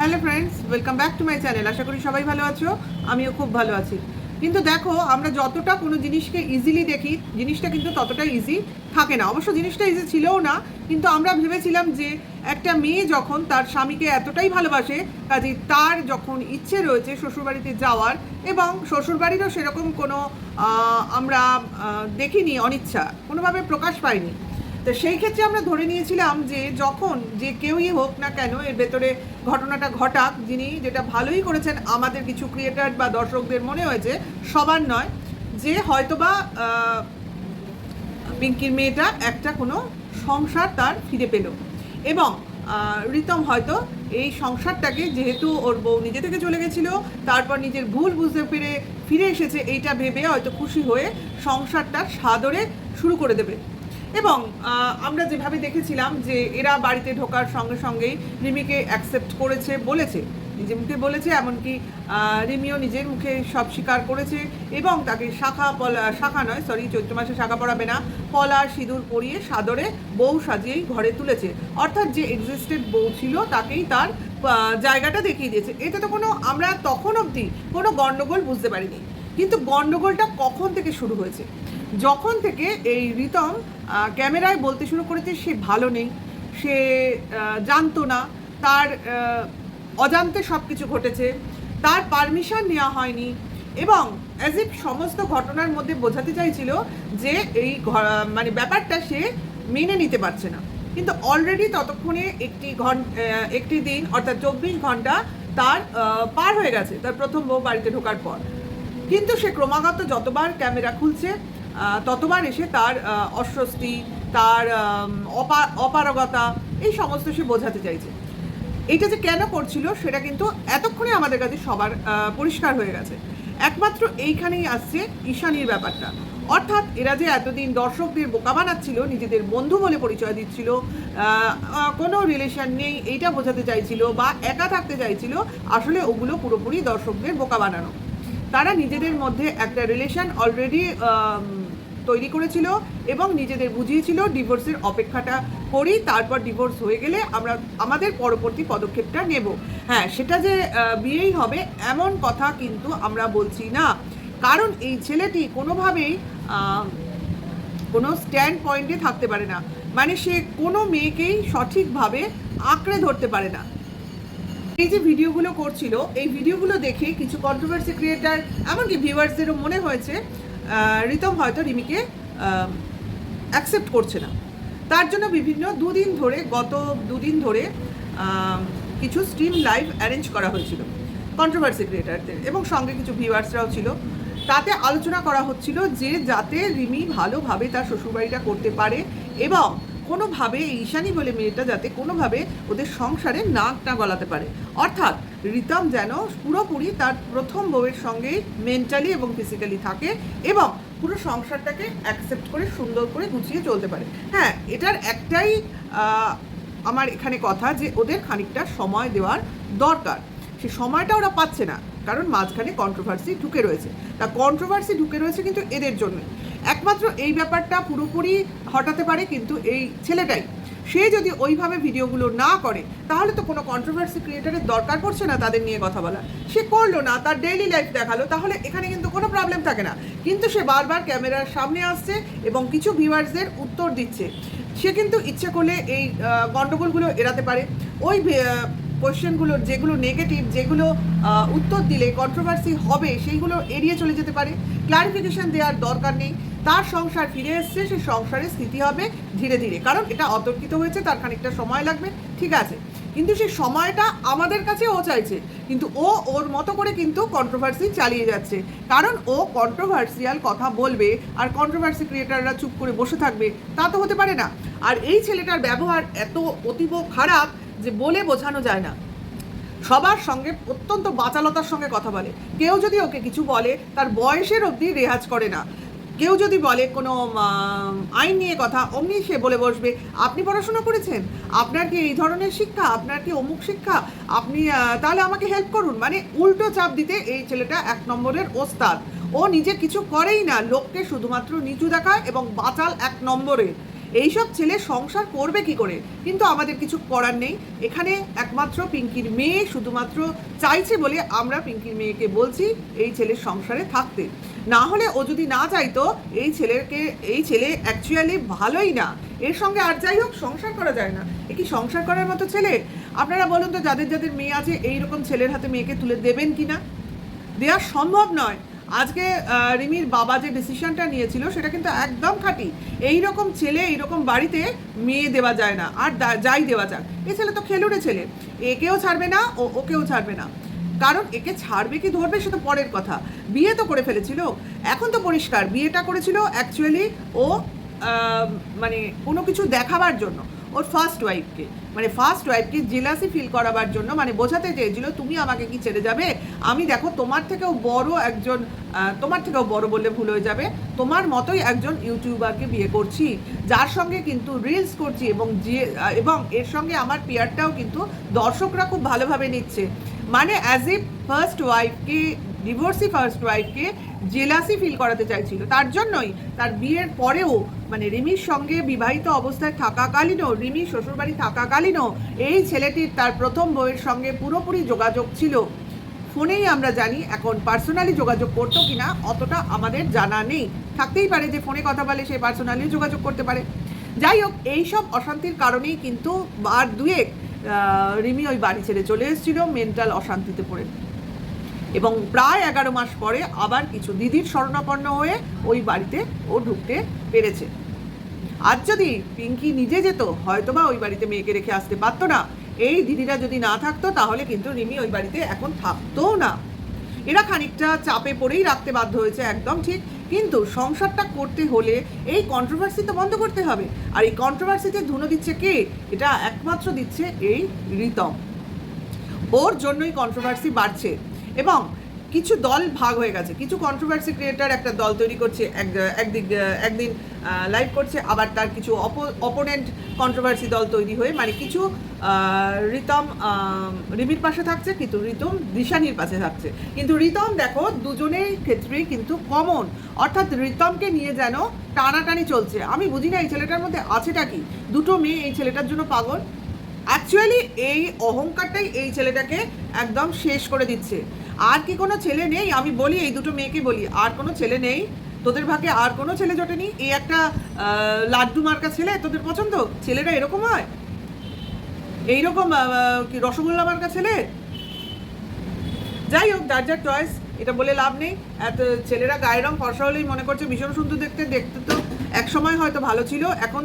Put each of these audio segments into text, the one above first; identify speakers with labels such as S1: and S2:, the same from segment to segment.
S1: Hello friends, welcome back to my channel. আশা করি সবাই ভালো আছো, আমিও খুব ভালো আছি। কিন্তু দেখো, আমরা যতটা কোনো জিনিসকে ইজিলি দেখি, জিনিসটা কিন্তু ততটা ইজি থাকে না। অবশ্য জিনিসটা ইজি ছিলও না, কিন্তু আমরা ভেবেছিলাম যে একটা মেয়ে যখন তার স্বামীকে এতটাই ভালোবাসে, কাজে তার যখন ইচ্ছে রয়েছে শ্বশুরবাড়িতে যাওয়ার, এবং শ্বশুরবাড়িরও সেরকম কোনো আমরা দেখিনি, অনিচ্ছা কোনোভাবে প্রকাশ পাইনি। তো সেই ক্ষেত্রে আমরা ধরে নিয়েছিলাম যে যখন যে কেউই হোক না কেন এর ভেতরে ঘটনাটা ঘটাক, যিনি যেটা ভালোই করেছেন, আমাদের কিছু ক্রিয়েটার বা দর্শকদের মনে হয়েছে, সবার নয়, যে হয়তোবা পিঙ্কির মেয়েটা একটা কোনো সংসার তার ফিরে পেল, এবং রিতম হয়তো এই সংসারটাকে, যেহেতু ওর বউ নিজে থেকে চলে গেছিলো, তারপর নিজের ভুল বুঝতে পেরে ফিরে এসেছে, এইটা ভেবে হয়তো খুশি হয়ে সংসারটা সাদরে শুরু করে দেবে। এবং আমরা যেভাবে দেখেছিলাম যে এরা বাড়িতে ঢোকার সঙ্গে সঙ্গেই রিমিকে অ্যাকসেপ্ট করেছে, বলেছে, নিজের মুখে বলেছে, এমনকি রিমিও নিজের মুখে সব স্বীকার করেছে, এবং তাকে চৈত্র মাসে শাখা পড়াবে না, পলা সিঁদুর পরিয়ে সাদরে বউ সাজিয়েই ঘরে তুলেছে। অর্থাৎ যে এক্সিস্টেড বউ ছিল তাকেই তার জায়গাটা দেখিয়ে দিয়েছে। এতে তো কোনো, আমরা তখন অবধি কোনো গণ্ডগোল বুঝতে পারিনি। কিন্তু গণ্ডগোলটা কখন থেকে শুরু হয়েছে? যখন থেকে এই রিতম ক্যামেরায় বলতে শুরু করেছে সে ভালো নেই, সে জানতো না, তার অজান্তে সব কিছু ঘটেছে, তার পারমিশন নেওয়া হয়নি, এবং অ্যাজ ইফ সমস্ত ঘটনার মধ্যে বোঝাতে চাইছিল যে এই মানে ব্যাপারটা সে মেনে নিতে পারছে না। কিন্তু অলরেডি ততক্ষণে একটি দিন, অর্থাৎ 24 ঘন্টা তার পার হয়ে গেছে তার প্রথম বউ বাড়িতে ঢোকার পর। কিন্তু সে ক্রমাগত যতবার ক্যামেরা খুলছে ততবার এসে তার অস্বস্তি, তার অপারগতা, এই সমস্ত সে বোঝাতে চাইছে। এটা যে কেন করছিল সেটা কিন্তু এতক্ষণে আমাদের কাছে সবার পরিষ্কার হয়ে গেছে। একমাত্র এইখানেই আসছে ঈশানীর ব্যাপারটা। অর্থাৎ এরা যে এতদিন দর্শকদের বোকা বানাচ্ছিল, নিজেদের বন্ধু বলে পরিচয় দিচ্ছিল, কোনো রিলেশন নেই এইটা বোঝাতে চাইছিল, বা একা থাকতে চাইছিল, আসলে ওগুলো পুরোপুরি দর্শকদের বোকা বানানো। তারা নিজেদের মধ্যে একটা রিলেশন অলরেডি তৈরি করেছিল, এবং নিজেদের বুঝিয়েছিল ডিভোর্সের অপেক্ষাটা করি, তারপর ডিভোর্স হয়ে গেলে আমরা আমাদের পরবর্তী পদক্ষেপটা নেব। হ্যাঁ, সেটা যে বিয়েই হবে এমন কথা কিন্তু আমরা বলছি না, কারণ এই ছেলেটি কোনোভাবেই কোনো স্ট্যান্ড পয়েন্টে থাকতে পারে না। মানে সে কোনো মেয়েকেই সঠিকভাবে আঁকড়ে ধরতে পারে না। এই যে ভিডিওগুলো করছিল, এই ভিডিওগুলো দেখে কিছু কন্ট্রোভার্সি ক্রিয়েটার, এমনকি ভিউয়ার্সদেরও মনে হয়েছে রিতম হয়তো রিমিকে অ্যাকসেপ্ট করছে না। তার জন্য বিভিন্ন গত দুদিন ধরে কিছু স্ট্রিম লাইভ অ্যারেঞ্জ করা হয়েছিল কন্ট্রোভার্সি ক্রিয়েটারদের, এবং সঙ্গে কিছু ভিউয়ার্সরাও ছিল। তাতে আলোচনা করা হচ্ছিল যে যাতে রিমি ভালোভাবে তার শ্বশুরবাড়িটা করতে পারে, এবং কোনোভাবে ঈশানী বলে মেয়েটা যাতে কোনোভাবে ওদের সংসারে নাক না গলাতে পারে। অর্থাৎ রিতম যেন পুরোপুরি তার প্রথম বউয়ের সঙ্গেই মেন্টালি এবং ফিজিক্যালি থাকে, এবং পুরো সংসারটাকে অ্যাকসেপ্ট করে সুন্দর করে গুছিয়ে চলতে পারে। হ্যাঁ, এটার একটাই আমার এখানে কথা, যে ওদের খানিকটা সময় দেওয়ার দরকার। সে সময়টা ওরা পাচ্ছে না, কারণ মাঝখানে কন্ট্রোভার্সি ঢুকে রয়েছে। তা কন্ট্রোভার্সি ঢুকে রয়েছে কিন্তু এদের জন্য। একমাত্র এই ব্যাপারটা পুরোপুরি হটাতে পারে কিন্তু এই ছেলেটাই। সে যদি ওইভাবে ভিডিওগুলো না করে, তাহলে তো কোনো কন্ট্রোভার্সি ক্রিয়েটারের দরকার পড়ছে না তাদের নিয়ে কথা বলা। সে করলো না, তার ডেইলি লাইফ দেখালো, তাহলে এখানে কিন্তু কোনো প্রবলেম থাকে না। কিন্তু সে বারবার ক্যামেরার সামনে আসছে এবং কিছু ভিউয়ার্সদের উত্তর দিচ্ছে। সে কিন্তু ইচ্ছে করলে এই গণ্ডগোলগুলো এড়াতে পারে। ওই কোয়েশ্চেনগুলো যেগুলো নেগেটিভ, যেগুলো উত্তর দিলে কন্ট্রোভার্সি হবে, সেইগুলো এড়িয়ে চলে যেতে পারে। ক্লারিফিকেশান দেওয়ার দরকার নেই। তার সংসার ফিরে এসছে, সে সংসারের স্থিতি হবে ধীরে ধীরে, কারণ এটা অতর্কিত হয়েছে, তার খানিকটা সময় লাগবে, ঠিক আছে। কিন্তু সেই সময়টা আমাদের কাছে ও চাইছে, কিন্তু ও ওর মতো করে কিন্তু কন্ট্রোভার্সি চালিয়ে যাচ্ছে, কারণ ও কন্ট্রোভার্সিয়াল কথা বলবে আর কন্ট্রোভার্সি ক্রিয়েটাররা চুপ করে বসে থাকবে, তা তো হতে পারে না। আর এই ছেলেটার ব্যবহার এত অতীব খারাপ যে বলে বোঝানো যায় না। সবার সঙ্গে অত্যন্ত বাচালতার সঙ্গে কথা বলে। কেউ যদি ওকে কিছু বলে, তার বয়সের অবধি রেহাজ করে না। কেউ যদি বলে কোনো আইন নিয়ে কথা, অমনি সে বলে বসবে, আপনি পড়াশোনা করেছেন, আপনার কি এই ধরনের শিক্ষা, আপনার কি অমুক শিক্ষা, আপনি তাহলে আমাকে হেল্প করুন। মানে উল্টো চাপ দিতে এই ছেলেটা 1 নম্বরের ওস্তাদ। ও নিজে কিছু করেই না, লোককে শুধুমাত্র নিচু দেখায় এবং বাচাল 1 নম্বরে। এইসব ছেলে সংসার করবে কি করে? কিন্তু আমাদের কিছু করার নেই। এখানে একমাত্র পিঙ্কির মেয়ে শুধুমাত্র চাইছে বলে আমরা পিঙ্কির মেয়েকে বলছি এই ছেলের সংসারে থাকতে। না হলে ও যদি না চাইতো, এই ছেলে অ্যাকচুয়ালি ভালোই না, এর সঙ্গে আর যাই হোক সংসার করা যায় না। এ কি সংসার করার মতো ছেলে? আপনারা বলুন তো, যাদের যাদের মেয়ে আছে এইরকম ছেলের হাতে মেয়েকে তুলে দেবেন কি না? দেওয়া সম্ভব নয়। আজকে রিমির বাবা যে ডিসিশনটা নিয়েছিল সেটা কিন্তু একদম খাঁটি। এইরকম ছেলে এইরকম বাড়িতে মেয়ে দেওয়া যায় না, আর যাই দেওয়া যাক। এই ছেলে তো খেলুড়ে ছেলে, একেও ছাড়বে না, ওকেও ছাড়বে না। কারণ একে ছাড়বে কি ধরবে সে তো পরের কথা। বিয়ে তো করে ফেলেছিল, এখন তো পরিষ্কার বিয়েটা করেছিল অ্যাকচুয়ালি ও মানে কোনো কিছু দেখাবার জন্য, ওর ফার্স্ট ওয়াইফকে জেলাসি ফিল করাবার জন্য, মানে বোঝাতে চেয়েছিল তুমি আমাকে কি ছেড়ে যাবে, আমি দেখো তোমার থেকেও বড় বললে ভুল হয়ে যাবে, তোমার মতোই একজন ইউটিউবারকে বিয়ে করছি, যার সঙ্গে কিন্তু রিলস করছি, এবং এর সঙ্গে আমার পেয়ারটাও কিন্তু দর্শকরা খুব ভালোভাবে নিচ্ছে। মানে অ্যাজ এ ডিভোর্সি ফার্স্ট ওয়াইফকে জেলাসি ফিল করাতে চাইছিল। তার জন্যই তার বিয়ের পরেও, মানে রিমির সঙ্গে বিবাহিত অবস্থায় থাকাকালীনও, রিমির শ্বশুরবাড়ি থাকাকালীনও এই ছেলেটির তার প্রথম বউয়ের সঙ্গে পুরোপুরি যোগাযোগ ছিল। ফোনেই আমরা জানি, এখন পার্সোনালি যোগাযোগ করতো কিনা অতটা আমাদের জানা নেই। থাকতেই পারে যে ফোনে কথা বলে সে পার্সোনালিও যোগাযোগ করতে পারে। যাই হোক, এইসব অশান্তির কারণেই কিন্তু বার দুয়েক রিমি ওই বাড়ি ছেড়ে চলে এসেছিল মেন্টাল অশান্তিতে পড়ে, এবং প্রায় 11 মাস পরে আবার কিছু দিদির শরণাপন্ন হয়ে ওই বাড়িতে ও ঢুকতে পেরেছে। আজ যদি পিঙ্কি নিজে যেত, হয়তোবা ওই বাড়িতে মেয়েকে রেখে আসতে পারতো না। এই দিদিরা যদি না থাকতো তাহলে কিন্তু রিমি ওই বাড়িতে এখন থাকতো না। এরা খানিকটা চাপে পড়েই রাখতে বাধ্য হয়েছে, একদম ঠিক। কিন্তু সংসারটা করতে হলে এই কন্ট্রোভার্সি তো বন্ধ করতে হবে। আর এই কন্ট্রোভার্সিতে ধুনো দিচ্ছে কে? এটা একমাত্র দিচ্ছে এই রিতম। ওর জন্যই কন্ট্রোভার্সি বাড়ছে, এবং কিছু দল ভাগ হয়ে গেছে। কিছু কন্ট্রোভার্সি ক্রিয়েটার একটা দল তৈরি করছে, একদিন লাইভ করছে, আবার তার কিছু অপোনেন্ট কন্ট্রোভার্সি দল তৈরি হয়ে, মানে কিছু রিতম রিমির পাশে থাকছে, কিন্তু রিতম দিশানির পাশে থাকছে। কিন্তু রিতম দেখো দুজনের ক্ষেত্রেই কিন্তু কমন, অর্থাৎ রিতমকে নিয়ে যেন টানাটানি চলছে। আমি বুঝি না এই ছেলেটার মধ্যে আছেটা কি। দুটো মেয়ে এই ছেলেটার জন্য পাগল। অ্যাকচুয়ালি এই অহংকারটাই এই ছেলেটাকে একদম শেষ করে দিচ্ছে। আর কি কোনো ছেলে নেই? আমি বলি, এই দুটো মেয়েকে বলি, আর কোনো ছেলে নেই তোদের ভাগে? আর কোনো ছেলে জোটেনি? এই একটা লাড্ডু মার্কা ছেলে তোদের পছন্দ? ছেলেরা এরকম হয়? এইরকম কি রসগোল্লা মার্কা ছেলে? যাই হোক, যার যার চয়েস, এটা বলে লাভ নেই। এত ছেলেরা গায়ের রং ফর্সা হলেই মনে করছে ভীষণ সুন্দর দেখতে। দেখতে তো এক সময় হয়তো ভালো ছিল, এখন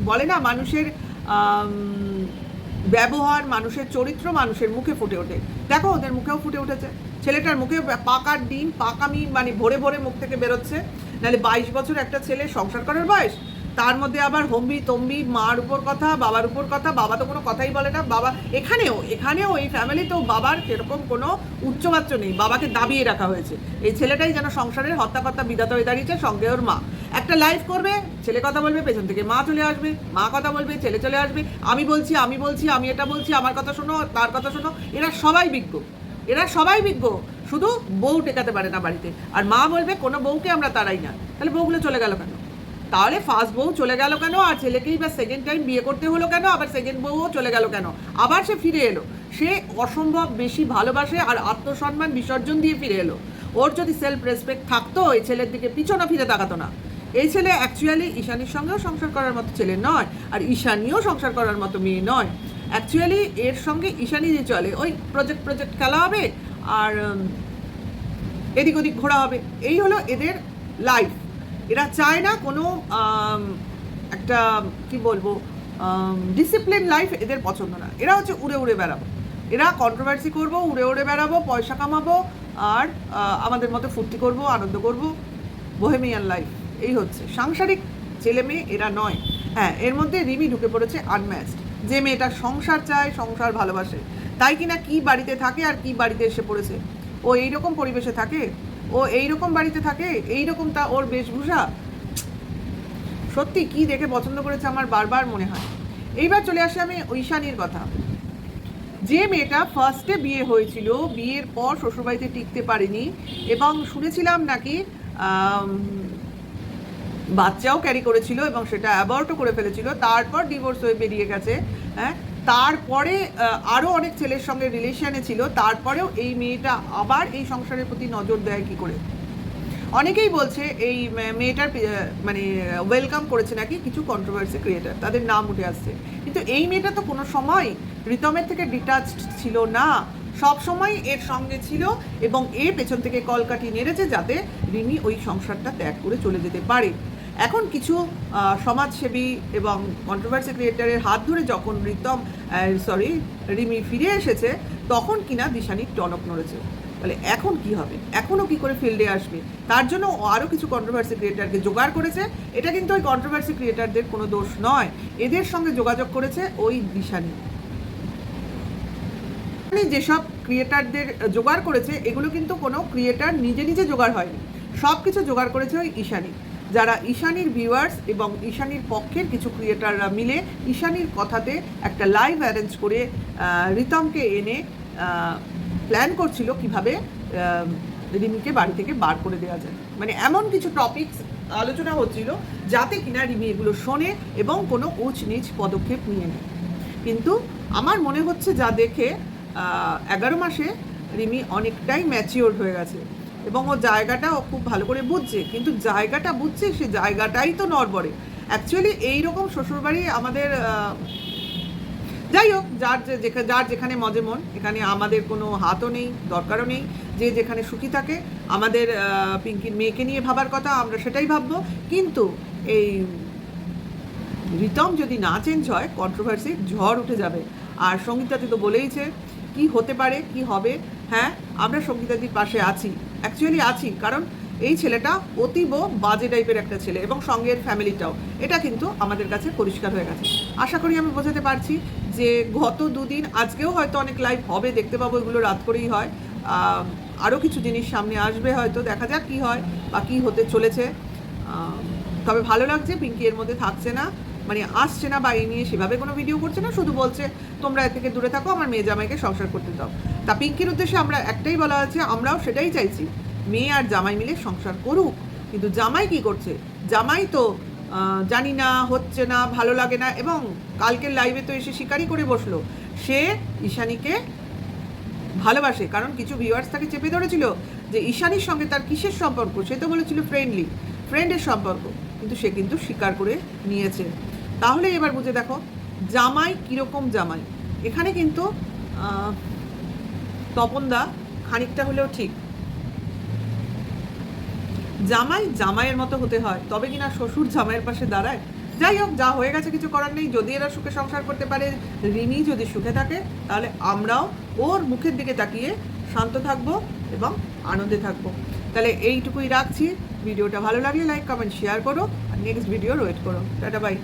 S1: বলে না মানুষের ব্যবহার, মানুষের চরিত্র মানুষের মুখে ফুটে ওঠে। দেখো ওদের মুখেও ফুটে উঠেছে। ছেলেটার মুখে পাকার ডিম, পাকামি মানে ভরে ভরে মুখ থেকে বেরোচ্ছে। নাহলে 22 বছর একটা ছেলে সংসার করার বয়স, তার মধ্যে আবার হম্বি তম্বি, মার উপর কথা, বাবার উপর কথা। বাবা তো কোনো কথাই বলে না। বাবা এখানেও এই ফ্যামিলিতেও বাবার সেরকম কোনো উচ্চবাচ্য নেই, বাবাকে দাবিয়ে রাখা হয়েছে। এই ছেলেটাই যেন সংসারের হত্যাকর্তা বিধাতা হয়ে দাঁড়িয়েছে, সঙ্গে ওর মা। একটা লাইভ করবে, ছেলে কথা বলবে, পেছন থেকে মা চলে আসবে, মা কথা বলবে, ছেলে চলে আসবে, আমি বলছি, আমি এটা বলছি, আমার কথা শোনো, তার কথা শোনো। এরা সবাই বিজ্ঞ, শুধু বউ টেকাতে পারে না বাড়িতে। আর মা বলবে কোনো বউকে আমরা তাড়াই না। তাহলে বউগুলো চলে গেল কেন? তাহলে ফার্স্ট বউ চলে গেল কেন? আর ছেলেকেই বা সেকেন্ড টাইম বিয়ে করতে হলো কেন? আবার সেকেন্ড বউও চলে গেল কেন? আবার সে ফিরে এলো। সে অসম্ভব বেশি ভালোবাসে আর আত্মসম্মান বিসর্জন দিয়ে ফিরে এলো। ওর যদি সেলফ রেসপেক্ট থাকতো, এই ছেলের দিকে পিছনে ফিরে তাকাতো না। এই ছেলে অ্যাকচুয়ালি ঈশানীর সঙ্গেও সংসার করার মতো ছেলে নয়, আর ঈশানীও সংসার করার মতো মেয়ে নয়। অ্যাকচুয়ালি এর সঙ্গে ঈশানী যে চলে, ওই প্রজেক্ট খেলা হবে আর এদিক ওদিক ঘোরা হবে, এই হলো এদের লাইফ। এরা চায় না কোনো একটা কি বলবো ডিসিপ্লিন লাইফ, এদের পছন্দ না। এরা হচ্ছে উড়ে বেড়াবো, এরা কন্ট্রোভার্সি করবো, উড়ে বেড়াবো, পয়সা কামাবো, আর আমাদের মতো ফুর্তি করবো, আনন্দ করবো, বোহেমিয়ান লাইফ। এই হচ্ছে সাংসারিক ছেলে মেয়ে, এরা নয়। হ্যাঁ, এর মধ্যে রিমি ঢুকে পড়েছে আনম্যাচড। যে মেয়েটা সংসার চায়, সংসার ভালোবাসে, তাই কিনা কি বাড়িতে থাকে আর কি বাড়িতে এসে পড়েছে। ও এইরকম পরিবেশে থাকে, ও এইরকম বাড়িতে থাকে, এইরকম তা ওর বেশভূষা। সত্যি কি দেখে পছন্দ করেছে আমার বারবার মনে হয়। এইবার চলে আসি আমি ঈশানীর কথা। যে মেয়েটা ফার্স্টে বিয়ে হয়েছিল, বিয়ের পর শ্বশুরবাড়িতে টিকতে পারেনি, এবং শুনেছিলাম নাকি বাচ্চাও ক্যারি করেছিল এবং সেটা অ্যাবর্টও করে ফেলেছিল, তারপর ডিভোর্স হয়ে বেরিয়ে গেছে। হ্যাঁ, তারপরে আরও অনেক ছেলের সঙ্গে রিলেশনে ছিল, তারপরেও এই মেয়েটা আবার এই সংসারের প্রতি নজর দেয় কী করে? অনেকেই বলছে এই মেয়েটার মানে ওয়েলকাম করেছে নাকি কিছু কন্ট্রোভার্সি ক্রিয়েটার, তাদের নাম উঠে আসছে। কিন্তু এই মেয়েটা তো কোনো সময় রিতমের থেকে ডিটাচড ছিল না, সব সময় এর সঙ্গে ছিল এবং এ পেছন থেকে কলকাঠি নেড়েছে যাতে রিমি ওই সংসারটা ত্যাগ করে চলে যেতে পারে। এখন কিছু সমাজসেবী এবং কন্ট্রোভার্সি ক্রিয়েটারের হাত ধরে যখন রিমি ফিরে এসেছে, তখন কিনা দিশানির টনক নড়েছে। তাহলে এখন কি হবে? এখনও কি করে ফিল্ডে আসবে? তার জন্য আরও কিছু কন্ট্রোভার্সি ক্রিয়েটারকে জোগাড় করেছে। এটা কিন্তু ওই কন্ট্রোভার্সি ক্রিয়েটারদের কোনো দোষ নয়, এদের সঙ্গে যোগাযোগ করেছে ওই দিশানি। যেসব ক্রিয়েটারদের জোগাড় করেছে এগুলো কিন্তু কোনো ক্রিয়েটার নিজে নিজে জোগাড় হয়নি, সব কিছু জোগাড় করেছে ওই ঈশানী। যারা ঈশানীর ভিউয়ার্স এবং ঈশানীর পক্ষের কিছু ক্রিয়েটাররা মিলে ঈশানীর কথাতে একটা লাইভ অ্যারেঞ্জ করে রিতমকে এনে প্ল্যান করছিল কিভাবে রিমিকে বাড়ি থেকে বার করে দেওয়া যায়। মানে এমন কিছু টপিকস আলোচনা হচ্ছিল যাতে কিনা রিমি এগুলো শোনে এবং কোনো উঁচ নিচ পদক্ষেপ নিয়ে নেয়। কিন্তু আমার মনে হচ্ছে যা দেখে 11 মাসে রিমি অনেকটাই ম্যাচিওর হয়ে গেছে এবং ও জায়গাটা ও খুব ভালো করে বুঝছে। কিন্তু জায়গাটা বুঝছে, সে জায়গাটাই তো নড়বড়ে। অ্যাকচুয়ালি এইরকম শ্বশুরবাড়ি আমাদের, যাই হোক, যার যেখানে মজে মন, এখানে আমাদের কোনো হাতও নেই, দরকারও নেই। যে যেখানে সুখী থাকে, আমাদের পিঙ্কির মেয়েকে নিয়ে ভাবার কথা, আমরা সেটাই ভাববো। কিন্তু এই রিতম যদি না চেঞ্জ হয়, কন্ট্রোভার্সির ঝড় উঠে যাবে। আর সঙ্গীতাদি তো বলেইছে কি হতে পারে, কি হবে। হ্যাঁ, আমরা সঙ্গীতাদির পাশে আছি, অ্যাকচুয়ালি আছি, কারণ এই ছেলেটা অতীব বাজে টাইপের একটা ছেলে এবং সঙ্গের ফ্যামিলিটাও, এটা কিন্তু আমাদের কাছে পরিষ্কার হয়ে গেছে। আশা করি আমি বোঝাতে পারছি যে গত দুদিন, আজকেও হয়তো অনেক লাইভ হবে, দেখতে পাবো, এগুলো রাত করেই হয়। আরও কিছু জিনিস সামনে আসবে, হয়তো দেখা যাক কী হয় বা কী হতে চলেছে। তবে ভালো লাগছে পিঙ্কি এর মধ্যে থাকছে না, মানে আসছে না বা এই নিয়ে সেভাবে কোনো ভিডিও করছে না, শুধু বলছে তোমরা এর থেকে দূরে থাকো, আমার মেয়ে জামাইকে সংসার করতে দাও। তা পিঙ্কির উদ্দেশ্যে আমরা একটাই বলা আছে, আমরাও সেটাই চাইছি, মেয়ে আর জামাই মিলে সংসার করুক। কিন্তু জামাই কি করছে? জামাই তো জানি না, হচ্ছে না, ভালো লাগে না, এবং কালকের লাইভে তো এসে স্বীকারই করে বসলো সে ঈশানীকে ভালোবাসে। কারণ কিছু ভিউয়ার্স তাকে চেপে ধরেছিল যে ঈশানীর সঙ্গে তার কিসের সম্পর্ক, সে তো বলেছিল ফ্রেন্ডের সম্পর্ক, কিন্তু সে কিন্তু স্বীকার করে নিয়েছে। তাহলে এবার বুঝে দেখো জামাই কীরকম জামাই। এখানে কিন্তু তপনদা খানিকটা হলেও ঠিক, জামাই জামাইয়ের মতো হতে হয়, তবে কিনা শ্বশুর জামাইয়ের পাশে দাঁড়ায়। যাই হোক, যা হয়ে গেছে কিছু করার নেই। যদি এরা সুখে সংসার করতে পারে, রিমি যদি সুখে থাকে, তাহলে আমরাও ওর মুখের দিকে তাকিয়ে শান্ত থাকবো এবং আনন্দে থাকবো। তাহলে এইটুকুই রাখছি। ভিডিওটা ভালো লাগলে লাইক, কমেন্ট, শেয়ার করো, আর নেক্সট ভিডিওর ওয়েট করো। Tata, by.